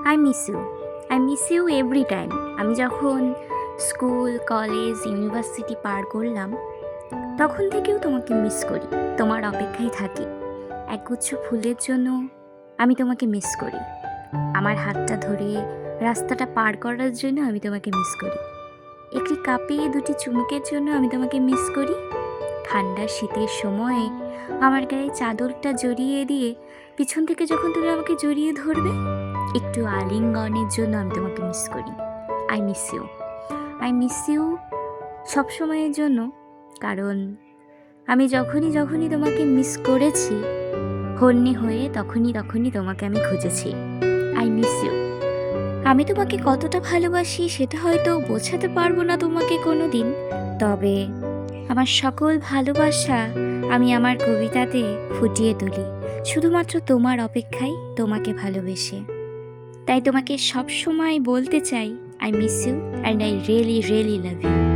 I miss you. I miss you every time. আমি যখন school, college, university পার করলাম, তখন থেকেও তোমাকে মিস করি। তোমার অপেক্ষায় থাকি। একগুচ্ছ ফুলের জন্য আমি তোমাকে মিস করি। আমার হাতটা ধরে রাস্তাটা পার করার জন্য আমি তোমাকে মিস করি। একটি কাপে দুটি চুমুকের জন্য আমি তোমাকে মিস করি। ঠান্ডা শীতের সময়ে আমার গায়ে চাদরটা জড়িয়ে দিয়ে পিছন থেকে যখন তুমি আমাকে জড়িয়ে ধরবে, একটু আলিঙ্গনের জন্য আমি তোমাকে মিস করি। I miss you. I miss you সবসময়ের জন্য। কারণ আমি যখনই যখনই তোমাকে মিস করেছি, হন্যে হয়ে তখনই তখনই তোমাকে আমি খুঁজেছি। I miss you. আমি তোমাকে কতটা ভালোবাসি সেটা হয়তো বোঝাতে পারবো না তোমাকে কোনো দিন, তবে আমার সকল ভালোবাসা আমি আমার কবিতাতে ফুটিয়ে তুলি, শুধুমাত্র তোমার অপেক্ষায়, তোমাকে ভালোবেসে। তাই তোমাকে সব সময় বলতে চাই, I miss you and I really really love you.